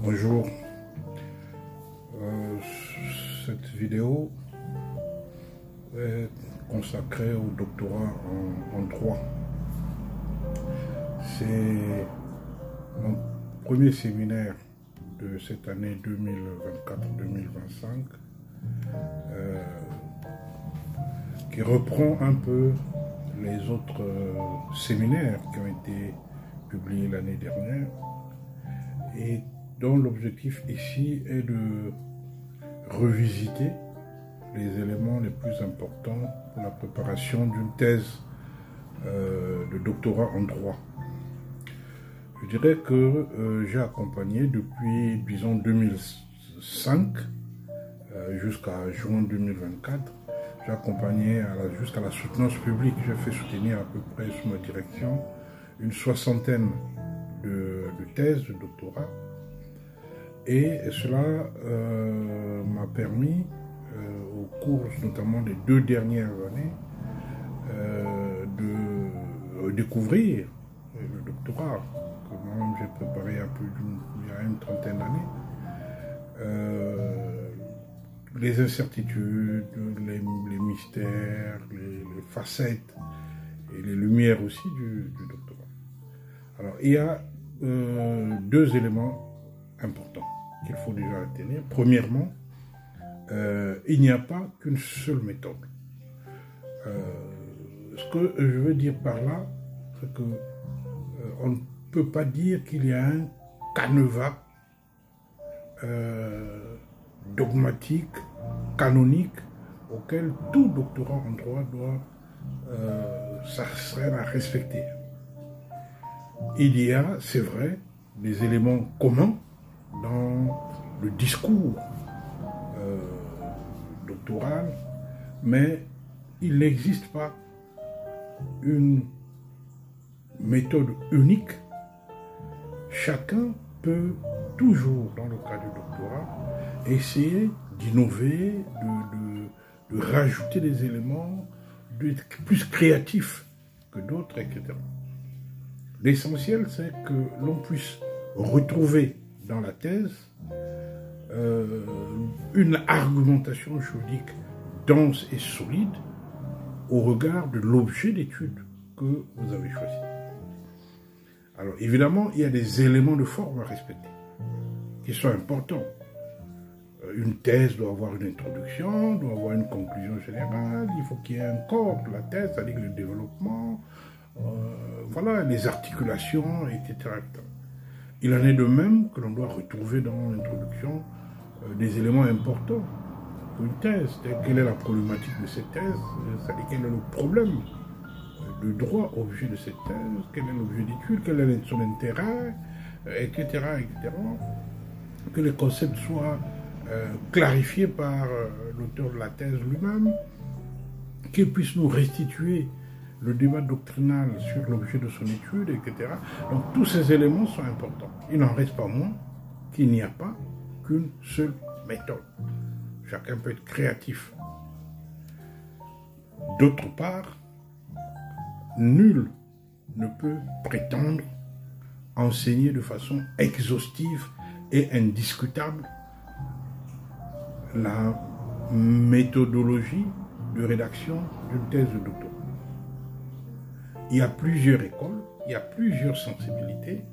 Bonjour, cette vidéo est consacrée au doctorat en droit. C'est mon premier séminaire de cette année 2024-2025 qui reprend un peu les autres séminaires qui ont été publiés l'année dernière et dont l'objectif ici est de revisiter les éléments les plus importants pour la préparation d'une thèse de doctorat en droit. Je dirais que j'ai accompagné depuis, disons, 2005 jusqu'à juin 2024. J'ai accompagné jusqu'à la soutenance publique. J'ai fait soutenir à peu près sous ma direction une soixantaine de thèses de doctorat. Et cela m'a permis, au cours notamment des 2 dernières années, de découvrir le doctorat que moi j'ai préparé il y a une trentaine d'années. Les incertitudes, les mystères, les facettes et les lumières aussi du doctorat. Alors, il y a 2 éléments importants qu'il faut déjà retenir. Premièrement, il n'y a pas qu'une seule méthode. Ce que je veux dire par là, c'est que on ne peut pas dire qu'il y a un canevas dogmatique, canonique, auquel tout doctorant en droit doit s'astreindre à respecter. Il y a, c'est vrai, des éléments communs dans le discours doctoral, mais il n'existe pas une méthode unique. Chacun peut toujours, dans le cas du doctorat, essayer d'innover, de rajouter des éléments, d'être plus créatif que d'autres, etc. L'essentiel, c'est que l'on puisse retrouver dans la thèse une argumentation juridique dense et solide au regard de l'objet d'étude que vous avez choisi. Alors évidemment, il y a des éléments de forme à respecter qui sont importants. Une thèse doit avoir une introduction, doit avoir une conclusion générale, il faut qu'il y ait un corps de la thèse, c'est-à-dire le développement, voilà, les articulations, etc. Il en est de même que l'on doit retrouver dans l'introduction des éléments importants pour une thèse. Quelle est la problématique de cette thèse, c'est-à-dire quel est le problème de droit objet de cette thèse, quel est l'objet d'étude, quel est son intérêt, etc., etc. Que les concepts soient clarifiés par l'auteur de la thèse lui-même, qu'il puisse nous restituer le débat doctrinal sur l'objet de son étude, etc. Donc tous ces éléments sont importants. Il n'en reste pas moins qu'il n'y a pas qu'une seule méthode. Chacun peut être créatif. D'autre part, nul ne peut prétendre enseigner de façon exhaustive et indiscutable la méthodologie de rédaction d'une thèse de doctorat. Il y a plusieurs écoles, il y a plusieurs sensibilités,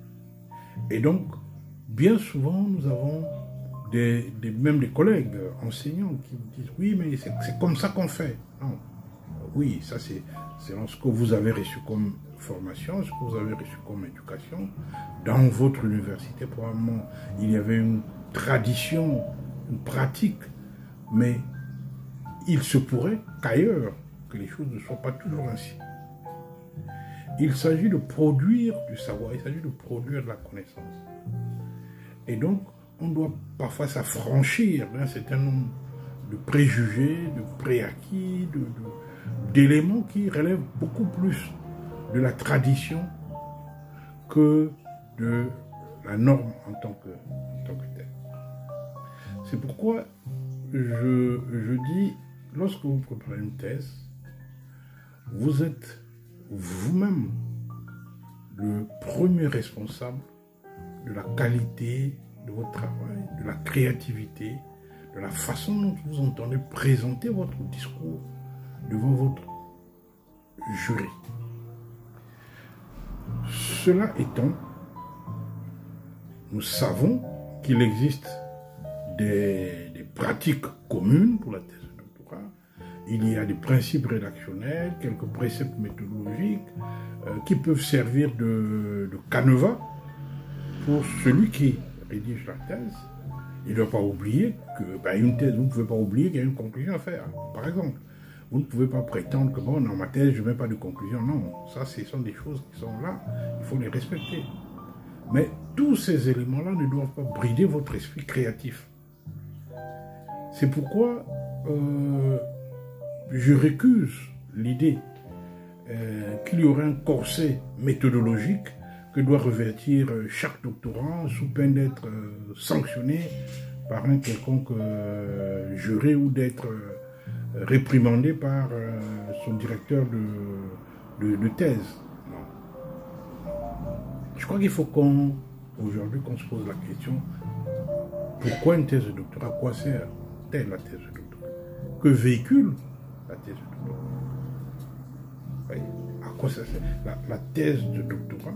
et donc, bien souvent, nous avons même des collègues enseignants qui disent « Oui, mais c'est comme ça qu'on fait. » Non, oui, ça c'est ce que vous avez reçu comme formation, ce que vous avez reçu comme éducation. Dans votre université, probablement, il y avait une tradition, une pratique, mais il se pourrait qu'ailleurs, que les choses ne soient pas toujours ainsi. Il s'agit de produire du savoir, il s'agit de produire de la connaissance. Et donc, on doit parfois s'affranchir d'un certain nombre de préjugés, de préacquis, d'éléments qui relèvent beaucoup plus de la tradition que de la norme en tant que telle. C'est pourquoi je dis, lorsque vous préparez une thèse, vous êtes vous-même le premier responsable de la qualité de votre travail, de la créativité, de la façon dont vous entendez présenter votre discours devant votre jury. Cela étant, nous savons qu'il existe des pratiques communes pour la thèse de doctorat. Il y a des principes rédactionnels, quelques préceptes méthodologiques qui peuvent servir de canevas pour celui qui rédige la thèse. Il ne doit pas oublier que une thèse, vous ne pouvez pas oublier qu'il y a une conclusion à faire. Par exemple, vous ne pouvez pas prétendre que bon, dans ma thèse, je ne mets pas de conclusion. Non, ça, ce sont des choses qui sont là. Il faut les respecter. Mais tous ces éléments-là ne doivent pas brider votre esprit créatif. C'est pourquoi je récuse l'idée qu'il y aurait un corset méthodologique que doit revêtir chaque doctorant sous peine d'être sanctionné par un quelconque jury ou d'être réprimandé par son directeur de thèse. Non. Je crois qu'il faut aujourd'hui qu'on se pose la question, pourquoi une thèse de doctorat? À quoi sert-elle la thèse de doctorat? Que véhicule la thèse de doctorat? Oui. À quoi ça sert? La thèse de doctorat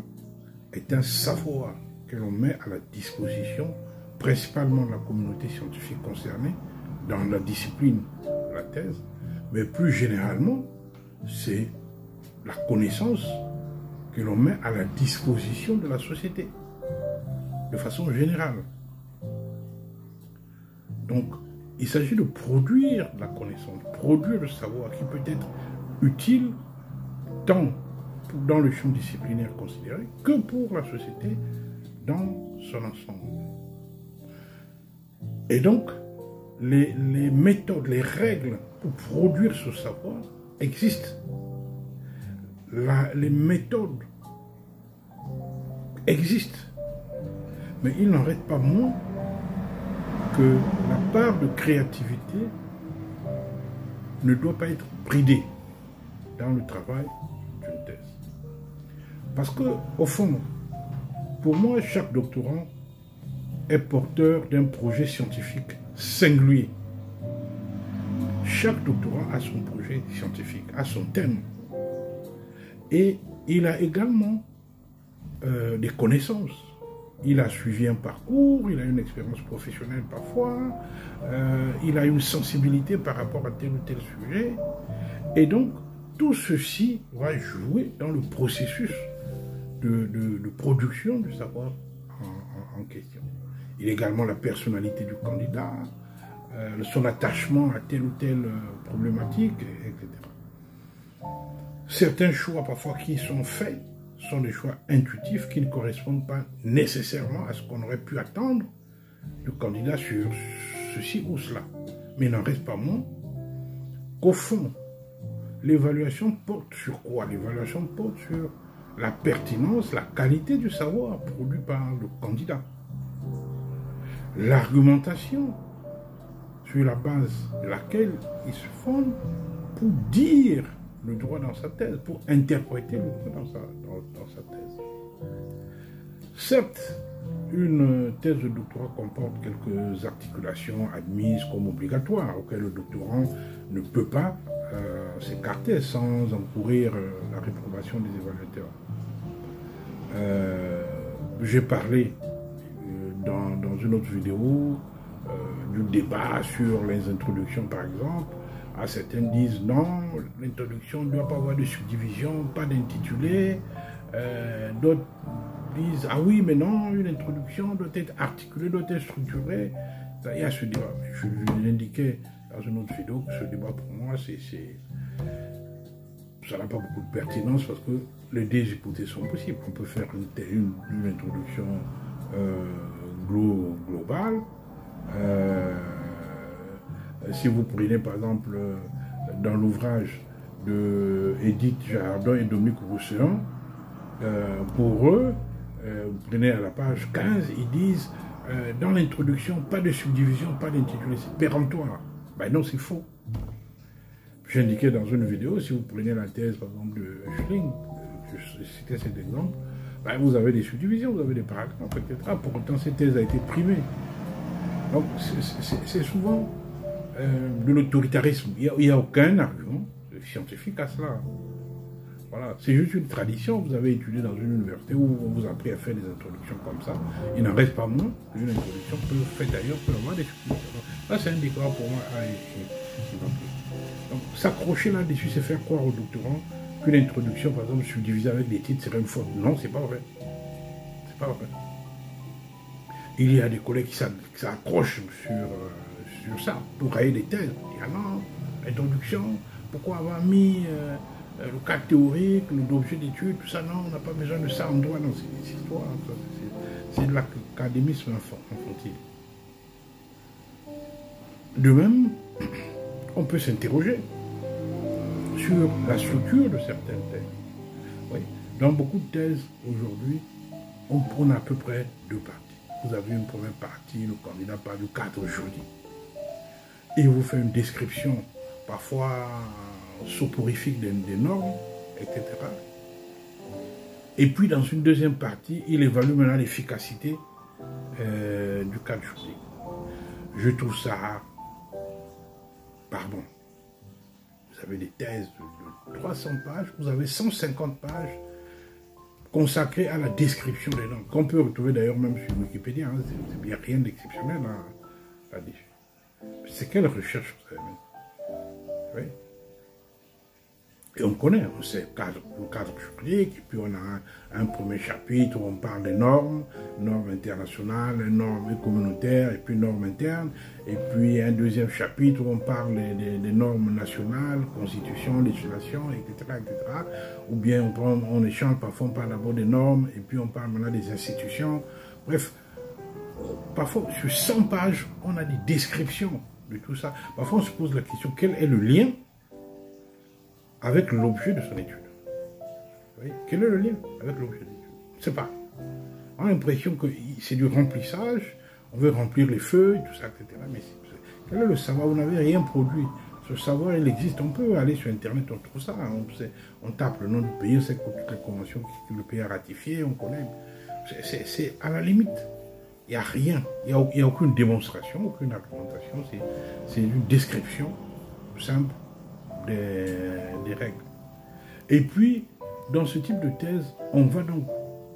est un savoir que l'on met à la disposition principalement de la communauté scientifique concernée dans la discipline de la thèse, mais plus généralement, c'est la connaissance que l'on met à la disposition de la société, de façon générale. Donc, il s'agit de produire la connaissance, produire le savoir qui peut être utile tant dans le champ disciplinaire considéré que pour la société dans son ensemble. Et donc, les méthodes, les règles pour produire ce savoir existent. Les méthodes existent, mais il n'en reste pas moins que la part de créativité ne doit pas être bridée dans le travail d'une thèse. Parce que, au fond, pour moi, chaque doctorant est porteur d'un projet scientifique singulier. Chaque doctorant a son projet scientifique, a son thème. Et il a également des connaissances. Il a suivi un parcours, il a une expérience professionnelle parfois, il a une sensibilité par rapport à tel ou tel sujet. Et donc, tout ceci va jouer dans le processus de production du savoir en question. Il y a également la personnalité du candidat, son attachement à telle ou telle problématique, etc. Certains choix parfois qui sont faits sont des choix intuitifs qui ne correspondent pas nécessairement à ce qu'on aurait pu attendre du candidat sur ceci ou cela. Mais il n'en reste pas moins qu'au fond, l'évaluation porte sur quoi? L'évaluation porte sur la pertinence, la qualité du savoir produit par le candidat. L'argumentation sur la base de laquelle il se fonde pour dire le droit dans sa thèse, pour interpréter le droit dans sa thèse. Certes, une thèse de doctorat comporte quelques articulations admises comme obligatoires, auxquelles le doctorant ne peut pas s'écarter sans encourir la réprobation des évaluateurs. J'ai parlé dans une autre vidéo du débat sur les introductions, par exemple. Certains disent non, l'introduction ne doit pas avoir de subdivision, pas d'intitulé. D'autres disent ah oui, mais non, une introduction doit être articulée, doit être structurée. Il y a ce débat. Je l'indiquais dans une autre vidéo que ce débat pour moi, ça n'a pas beaucoup de pertinence parce que les deux hypothèses sont possibles. On peut faire une introduction globale. Si vous prenez par exemple dans l'ouvrage de Edith Jardin et Dominique Roussillon, pour eux, vous prenez à la page 15, ils disent dans l'introduction, pas de subdivision, pas d'intitulé, c'est péremptoire. Ben non, c'est faux. J'ai indiqué dans une vidéo, si vous prenez la thèse par exemple de Schilling, je citais cet exemple, Ben, vous avez des subdivisions, vous avez des paragraphes, etc. Pour autant, cette thèse a été primée. Donc, c'est souvent de l'autoritarisme. Il n'y a aucun argument scientifique à cela. Voilà, c'est juste une tradition. Vous avez étudié dans une université où on vous a appris à faire des introductions comme ça. Il n'en reste pas moins qu'une introduction faite d'ailleurs peut avoir des subdivisions. Là, c'est un décor pour moi à écrire. Donc, s'accrocher là-dessus, c'est faire croire aux doctorants qu'une introduction, par exemple, subdivisée avec des titres, serait une faute. Non, c'est pas vrai. C'est pas vrai. Il y a des collègues qui s'accrochent sur ça pour rayer des thèses. Il y a non, introduction, pourquoi avoir mis le cadre théorique, l'objet d'étude, tout ça, non, on n'a pas besoin de ça en droit, non, c'est des histoires, c'est de l'académisme infantile. De même, on peut s'interroger sur la structure de certaines thèses. Oui. Dans beaucoup de thèses, aujourd'hui, on a à peu près deux parties. Vous avez une première partie, le candidat parle du cadre juridique. Il vous fait une description, parfois soporifique des normes, etc. Et puis, dans une deuxième partie, il évalue maintenant l'efficacité du cadre juridique. Je trouve ça pardon. Vous avez des thèses de 300 pages, vous avez 150 pages consacrées à la description des normes, qu'on peut retrouver d'ailleurs même sur Wikipédia. Hein, c'est bien rien d'exceptionnel là-dessus. C'est quelle recherche vous avez? Oui. Et on connaît, on sait le cadre juridique, et puis on a un premier chapitre où on parle des normes internationales, normes communautaires, et puis normes internes, et puis un deuxième chapitre où on parle des normes nationales, constitution, législation, etc., etc. Ou bien on échange, parfois on parle d'abord des normes, et puis on parle maintenant des institutions. Bref, parfois sur 100 pages, on a des descriptions de tout ça. Parfois on se pose la question, quel est le lien avec l'objet de son étude? Oui. Quel est le lien avec l'objet de l'étude? Je ne sais pas. On a l'impression que c'est du remplissage, on veut remplir les feuilles, tout ça, etc. Mais quel est le savoir? Vous n'avez rien produit. Ce savoir, il existe. On peut aller sur Internet, on trouve ça. On tape le nom du pays, on sait toutes les conventions que le pays a ratifiées, on connaît. C'est à la limite. Il n'y a rien. Il n'y a aucune démonstration, aucune argumentation. C'est une description simple des règles. Et puis, dans ce type de thèse, on va donc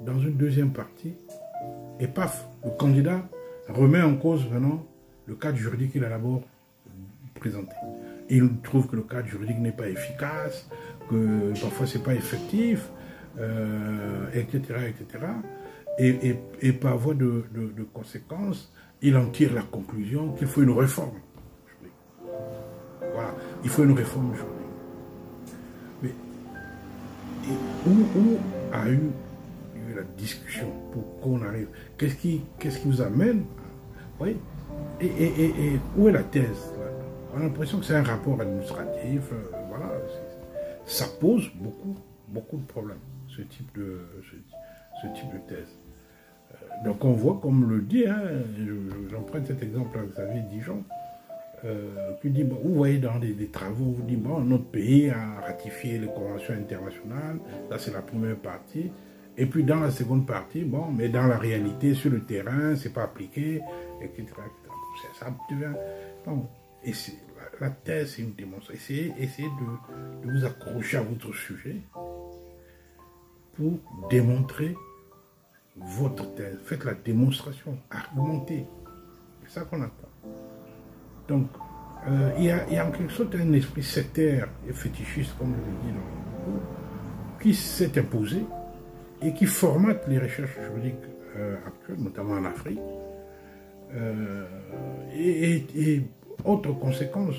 dans une deuxième partie, et paf, le candidat remet en cause vraiment le cadre juridique qu'il a d'abord présenté. Il trouve que le cadre juridique n'est pas efficace, que parfois c'est pas effectif, etc., etc. Et par voie de conséquence, il en tire la conclusion qu'il faut une réforme. Voilà, il faut une réforme juridique. Mais où a eu la discussion pour qu'on arrive? Qu'est-ce qui vous amène? Oui. Et où est la thèse? On a l'impression que c'est un rapport administratif. Voilà. Ça pose beaucoup de problèmes, ce type de thèse. Donc on voit, comme le dit, hein, j'emprunte cet exemple à Xavier Dijon, qui dit, bon, vous voyez dans des travaux, vous dit, bon, notre pays a ratifié les conventions internationales, ça c'est la première partie, et puis dans la seconde partie, bon, mais dans la réalité, sur le terrain, c'est pas appliqué, etc. Ça devient... Donc, et la thèse, c'est une démonstration. Essayez de vous accrocher à votre sujet pour démontrer votre thèse. Faites la démonstration, argumentez. C'est ça qu'on attend. Donc, il y a en quelque sorte un esprit sectaire et fétichiste, comme je le dis dans le cours, qui s'est imposé et qui formate les recherches juridiques actuelles, notamment en Afrique. Et autre conséquence,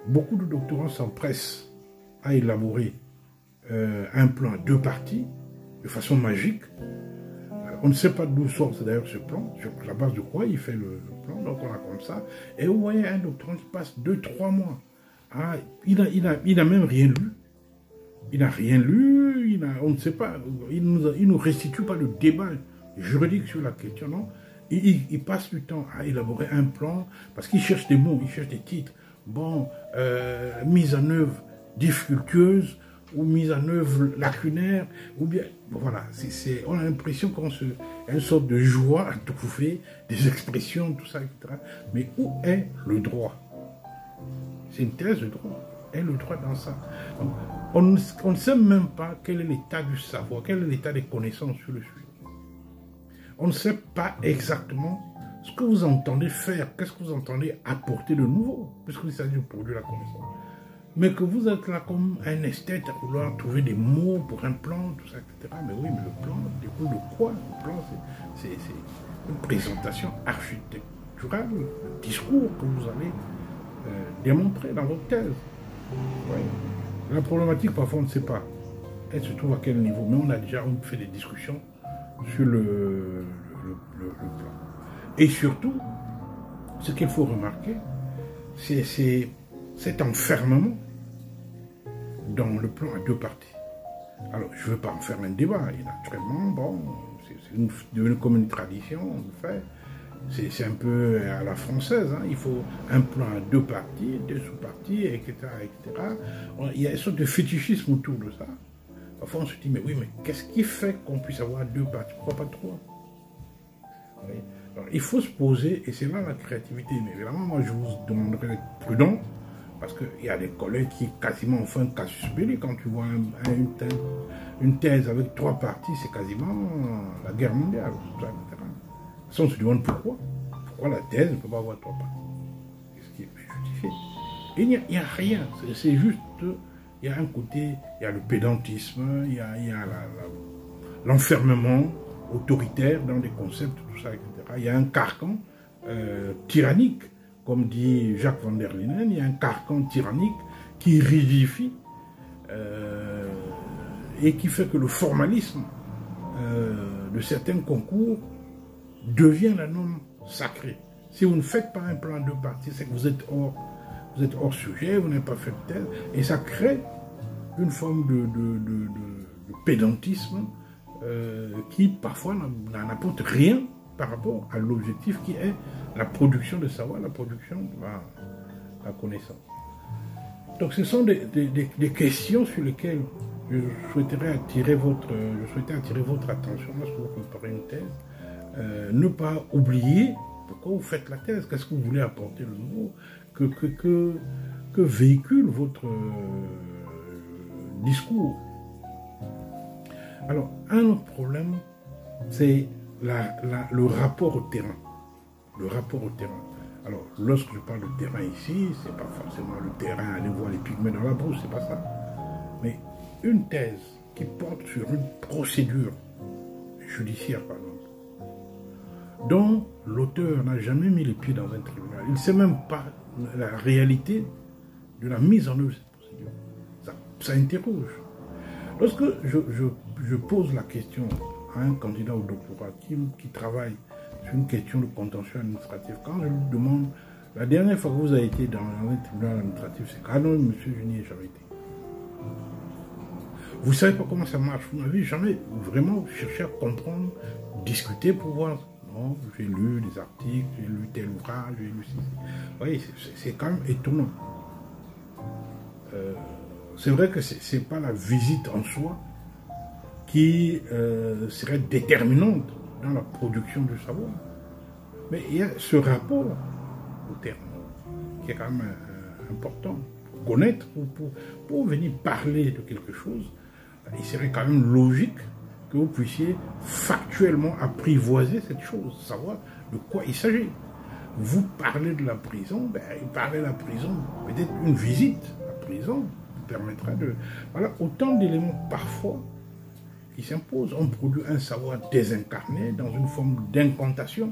beaucoup de doctorants s'empressent à élaborer un plan à deux parties, de façon magique. On ne sait pas d'où sort d'ailleurs ce plan, sur la base de quoi il fait le plan, donc on a comme ça. Et vous voyez un doctorant qui passe 2-3 mois. Ah, il n'a même rien lu. Il n'a rien lu, on ne sait pas, il nous restitue pas le débat juridique sur la question, non. Il passe du temps à élaborer un plan, parce qu'il cherche des mots, il cherche des titres. Bon, mise en œuvre difficultueuse, ou mise en œuvre lacunaire, ou bien, voilà, on a l'impression qu'on se, une sorte de joie à trouver des expressions, tout ça, etc. Mais où est le droit? C'est une thèse de droit. Est le droit dans ça? Donc, on ne sait même pas quel est l'état du savoir, quel est l'état des connaissances sur le sujet. On ne sait pas exactement ce que vous entendez faire, qu'est-ce que vous entendez apporter de nouveau, puisqu'il s'agit de produire la connaissance. Mais que vous êtes là comme un esthète à vouloir trouver des mots pour un plan, tout ça, etc. Mais oui, mais le plan découle de quoi? Le plan, c'est une présentation architecturale, un discours que vous allez démontrer dans votre thèse. Oui. La problématique, parfois, on ne sait pas. Elle se trouve à quel niveau? Mais on a déjà fait des discussions sur le plan. Et surtout, ce qu'il faut remarquer, c'est cet enfermement dans le plan à deux parties. Alors, je ne veux pas en faire un débat, et naturellement, bon, c'est devenu comme une tradition, on le fait. C'est un peu à la française, hein. Il faut un plan à deux parties, deux sous-parties, etc., etc. Il y a une sorte de fétichisme autour de ça. Parfois, on se dit, mais oui, mais qu'est-ce qui fait qu'on puisse avoir deux parties? Pourquoi pas trois? Oui. Alors, il faut se poser, et c'est là la créativité. Mais évidemment, moi, je vous demanderai d'être prudent, parce qu'il y a des collègues qui quasiment font un casus belli. Quand tu vois une thèse avec trois parties, c'est quasiment la guerre mondiale, etc. On se demande pourquoi. Pourquoi la thèse ne peut pas avoir trois parties? Qu'est-ce qui est justifié? Et il n'y a rien. C'est juste, il y a un côté, il y a le pédantisme, il y a l'enfermement autoritaire dans des concepts, tout ça, etc. Il y a un carcan tyrannique, comme dit Jacques van der Linden, il y a un carcan tyrannique qui rigidifie et qui fait que le formalisme de certains concours devient la norme sacrée. Si vous ne faites pas un plan de partie, c'est que vous êtes hors sujet, vous n'avez pas fait de thèse, et ça crée une forme de pédantisme qui parfois n'en apporte rien par rapport à l'objectif qui est la production de savoir, la production de la connaissance. Donc ce sont des questions sur lesquelles je souhaitais attirer votre attention lorsque vous préparez une thèse. Ne pas oublier pourquoi vous faites la thèse, qu'est-ce que vous voulez apporter de nouveau, que véhicule votre discours. Alors, un autre problème, c'est le rapport au terrain. Le rapport au terrain. Alors, lorsque je parle de terrain ici, c'est pas forcément le terrain, aller voir les pygmées dans la brousse, c'est pas ça. Mais une thèse qui porte sur une procédure judiciaire, par exemple, dont l'auteur n'a jamais mis les pieds dans un tribunal. Il ne sait même pas la réalité de la mise en œuvre de cette procédure. Ça interroge. Lorsque je pose la question à un candidat au doctorat qui travaille sur une question de contentieux administratif, quand je lui demande, la dernière fois que vous avez été dans un tribunal administratif, c'est quand non, monsieur, je n'y ai jamais été. Vous ne savez pas comment ça marche, vous n'avez jamais vraiment cherché à comprendre, discuter pour voir. Non, j'ai lu des articles, j'ai lu tel ouvrage, j'ai lu ceci. Vous voyez, c'est quand même étonnant. C'est vrai que ce n'est pas la visite en soi qui serait déterminante dans la production du savoir. Mais il y a ce rapport au terme qui est quand même important. Pour connaître, pour venir parler de quelque chose, il serait quand même logique que vous puissiez factuellement apprivoiser cette chose, savoir de quoi il s'agit. Vous parlez de la prison, parler de la prison, peut-être une visite à la prison vous permettra de... Voilà, autant d'éléments parfois qui s'imposent. On produit un savoir désincarné dans une forme d'incantation,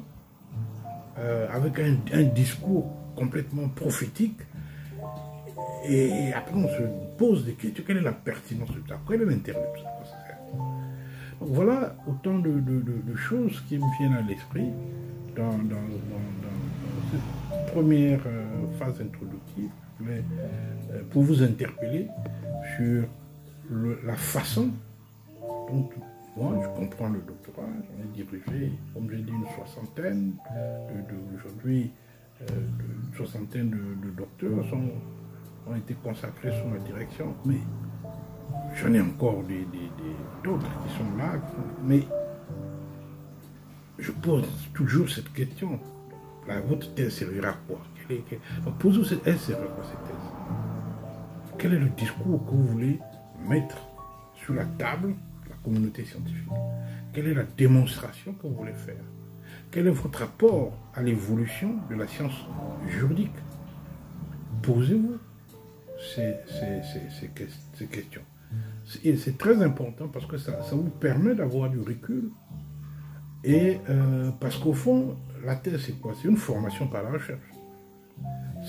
avec un discours complètement prophétique. Et après, on se pose des questions. Quelle est la pertinence de ça? Quel est l'intérêt de ça? Donc voilà autant de choses qui me viennent à l'esprit dans cette première phase introductive, mais pour vous interpeller sur la façon dont moi je comprends le doctorat. J'en ai dirigé, comme j'ai dit, une soixantaine. Aujourd'hui, une soixantaine de docteurs ont été consacrés sous ma direction. Mais J'en ai encore d'autres qui sont là, mais je pose toujours cette question. Votre thèse servira à quoi? Posez-vous cette thèse, servira à quoi cette thèse? Quel est le discours que vous voulez mettre sur la table de la communauté scientifique? Quelle est la démonstration que vous voulez faire? Quel est votre rapport à l'évolution de la science juridique? Posez-vous ces questions. C'est très important parce que ça vous permet d'avoir du recul. Et parce qu'au fond, la thèse, c'est quoi? C'est une formation par la recherche.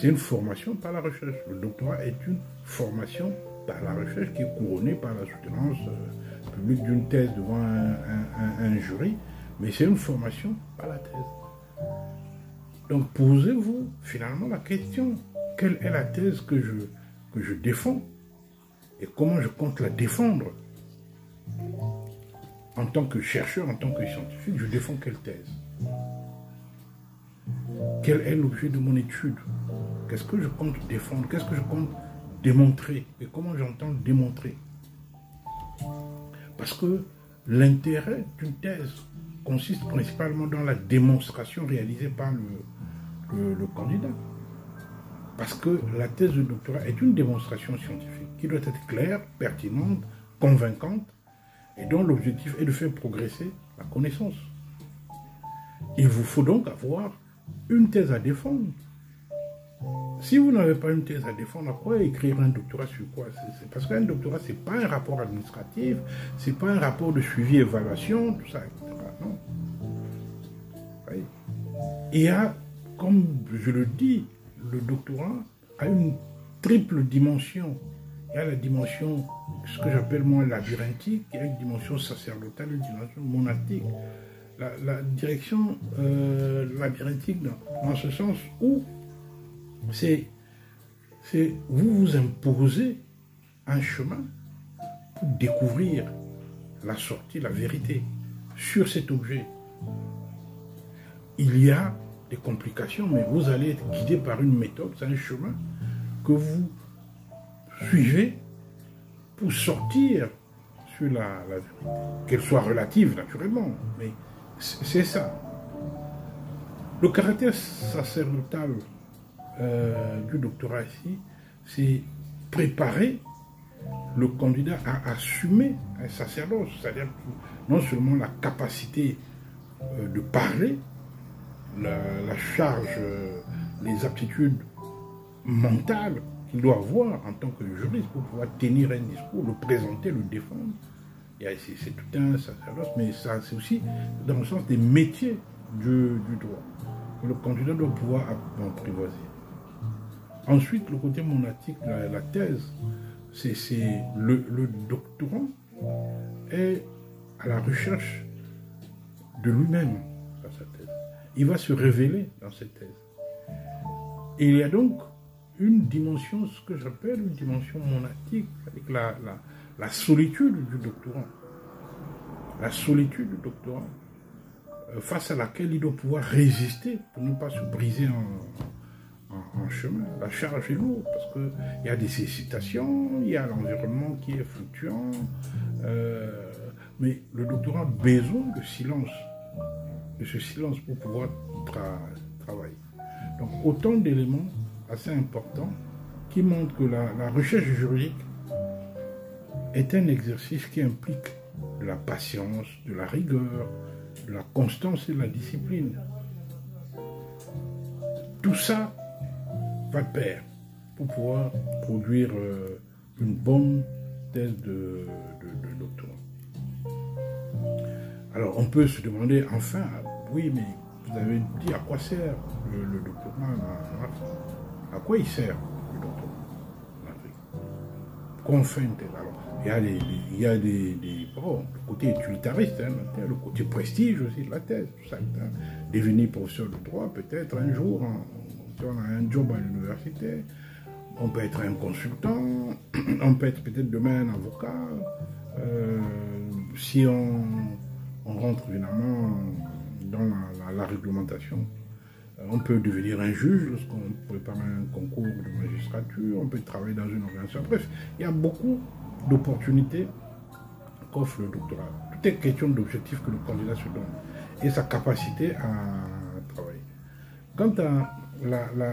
C'est une formation par la recherche. Le doctorat est une formation par la recherche qui est couronnée par la soutenance publique d'une thèse devant un jury, mais c'est une formation par la thèse. Donc posez-vous finalement la question, quelle est la thèse que je défends et comment je compte la défendre? En tant que chercheur, en tant que scientifique, je défends quelle thèse? Quel est l'objet de mon étude? Qu'est-ce que je compte défendre? Qu'est-ce que je compte démontrer? Et comment j'entends démontrer? Parce que l'intérêt d'une thèse consiste principalement dans la démonstration réalisée par le candidat. Parce que la thèse de doctorat est une démonstration scientifique qui doit être claire, pertinente, convaincante, et dont l'objectif est de faire progresser la connaissance. Il vous faut donc avoir une thèse à défendre. Si vous n'avez pas une thèse à défendre, à quoi écrire un doctorat sur quoi? C'est parce qu'un doctorat, ce n'est pas un rapport administratif, ce n'est pas un rapport de suivi-évaluation, tout ça, etc. Non. Oui. Il y a, comme je le dis, le doctorat a une triple dimension. Il y a la dimension, ce que j'appelle moi labyrinthique, il y a une dimension sacerdotale, une dimension monastique. La direction labyrinthique dans ce sens où c'est vous vous imposez un chemin pour découvrir la sortie, la vérité sur cet objet. Il y a des complications, mais vous allez être guidé par une méthode, c'est un chemin que vous suivez pour sortir sur la vérité, qu'elle soit relative naturellement, mais c'est ça. Le caractère sacerdotal du doctorat ici, c'est préparer le candidat à assumer un sacerdoce, c'est-à-dire non seulement la capacité de parler, la charge, les aptitudes mentales qu'il doit avoir en tant que juriste pour pouvoir tenir un discours, le présenter, le défendre. C'est tout un sacerdoce, mais ça c'est aussi dans le sens des métiers du droit. Le candidat doit pouvoir apprivoiser. Ensuite, le côté monastique, la thèse, c'est le doctorant est à la recherche de lui-même dans sa thèse. Il va se révéler dans cette thèse. Et il y a donc une dimension, ce que j'appelle une dimension monastique, avec la solitude du doctorant. La solitude du doctorant, face à laquelle il doit pouvoir résister pour ne pas se briser en chemin. La charge est lourde parce qu'il y a des sollicitations, il y a l'environnement qui est fluctuant, mais le doctorant a besoin de silence, de ce silence pour pouvoir travailler. Donc autant d'éléments assez importants qui montrent que la recherche juridique est un exercice qui implique de la patience, de la rigueur, de la constance et de la discipline. Tout ça va de pair pour pouvoir produire une bonne thèse de doctorat. Alors on peut se demander enfin, oui mais vous avez dit à quoi sert le doctorat en Afrique? À quoi il sert le doctorat en Afrique? Pourquoi on fait une thèse? Alors, il y a le côté utilitariste, le côté prestige aussi de la thèse, tout ça. Devenir professeur de droit, peut-être un jour, si on a un job à l'université, on peut être un consultant, on peut être peut-être demain un avocat, si on rentre évidemment dans la réglementation. On peut devenir un juge lorsqu'on prépare un concours de magistrature, on peut travailler dans une organisation. Bref, il y a beaucoup d'opportunités qu'offre le doctorat. Tout est question d'objectifs que le candidat se donne et sa capacité à travailler. Quant à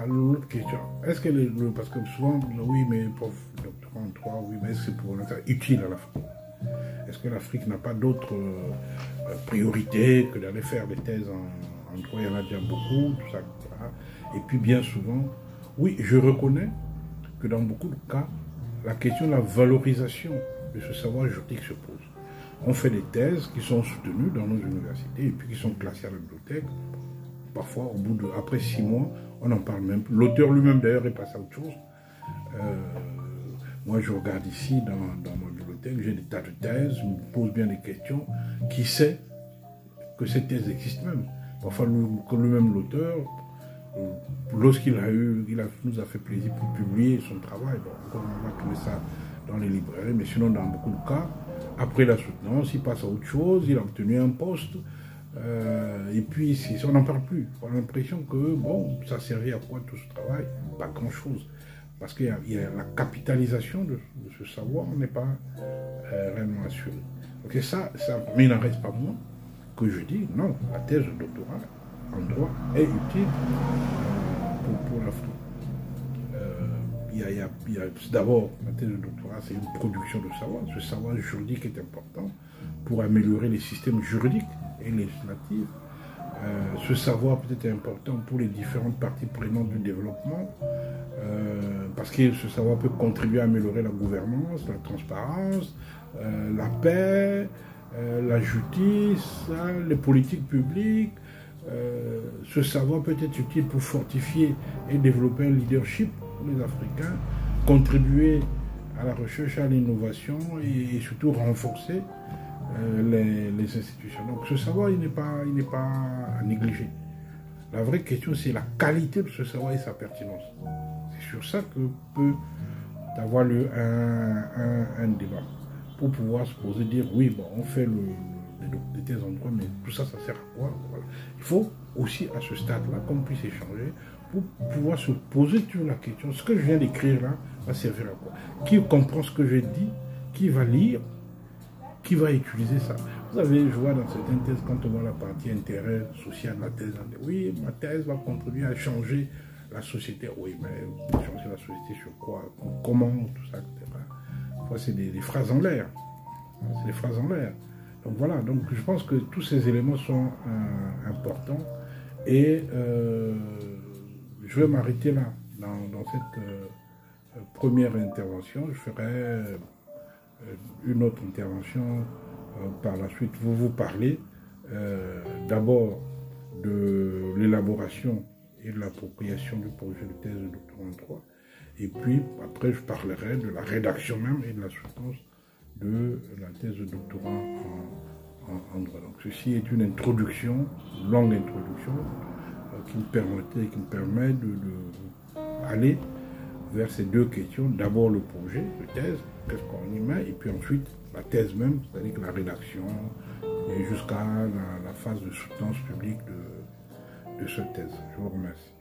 l'autre question, est-ce que parce que souvent, oui, mais prof, doctorat en droit, oui, mais est-ce que c'est pour l'instant utile à l'Afrique? Est-ce que l'Afrique n'a pas d'autres priorités que d'aller faire des thèses en droit? Il y en a déjà beaucoup, tout ça, etc. Et puis bien souvent, oui, je reconnais que dans beaucoup de cas, la question de la valorisation de ce savoir juridique se pose. On fait des thèses qui sont soutenues dans nos universités et puis qui sont classées à la bibliothèque. Parfois, après 6 mois, on n'en parle même plus. L'auteur lui-même, d'ailleurs, est passé à autre chose. Moi, je regarde ici, dans ma bibliothèque, j'ai des tas de thèses, je me pose bien des questions. Qui sait que ces thèses existent même? Parfois, lui-même, l'auteur, lorsqu'il nous a fait plaisir pour publier son travail, bon, on va trouver ça dans les librairies, mais sinon, dans beaucoup de cas, après la soutenance, il passe à autre chose, il a obtenu un poste, et puis on n'en parle plus. On a l'impression que, bon, ça servait à quoi tout ce travail? Pas grand-chose. Parce qu'il y a la capitalisation de ce savoir n'est pas réellement assurée. Donc mais il n'en reste pas moins que je dis, non, la thèse de doctorat en droit est utile pour l'Afrique. D'abord, la thèse de doctorat, c'est une production de savoir. Ce savoir juridique est important pour améliorer les systèmes juridiques et législatifs. Ce savoir peut être important pour les différentes parties prenantes du développement, parce que ce savoir peut contribuer à améliorer la gouvernance, la transparence, la paix, la justice, les politiques publiques. Ce savoir peut être utile pour fortifier et développer un leadership pour les Africains, contribuer à la recherche, à l'innovation et surtout renforcer les institutions. Donc ce savoir, il n'est pas à négliger. La vraie question, c'est la qualité de ce savoir et sa pertinence. C'est sur ça que peut avoir lieu un débat. Pour pouvoir se poser, dire, oui, bon, on fait des thèses en droit, mais tout ça, ça sert à quoi? Voilà. Il faut aussi, à ce stade-là, qu'on puisse échanger pour pouvoir se poser toujours la question. Ce que je viens d'écrire là va servir à quoi? Qui comprend ce que je dis? Qui va lire? Qui va utiliser ça? Vous savez, je vois dans certaines thèses, quand on voit la partie intérêt social de la thèse, on dit, oui, ma thèse va contribuer à changer la société. Oui, mais changer la société sur quoi? Comment? Tout ça, etc. Enfin, c'est des phrases en l'air. C'est des phrases en l'air. Donc voilà, donc je pense que tous ces éléments sont importants. Et je vais m'arrêter là, dans cette première intervention. Je ferai une autre intervention par la suite. Vous parlez d'abord de l'élaboration et de l'appropriation du projet de thèse de doctorat en droit. Et puis, après, je parlerai de la rédaction même et de la substance de la thèse de doctorat en droit. Donc, ceci est une introduction, une longue introduction, qui me permet d'aller vers ces deux questions. D'abord, le projet de thèse, qu'est-ce qu'on y met, et puis ensuite, la thèse même, c'est-à-dire la rédaction, et jusqu'à la phase de soutenance publique de cette thèse. Je vous remercie.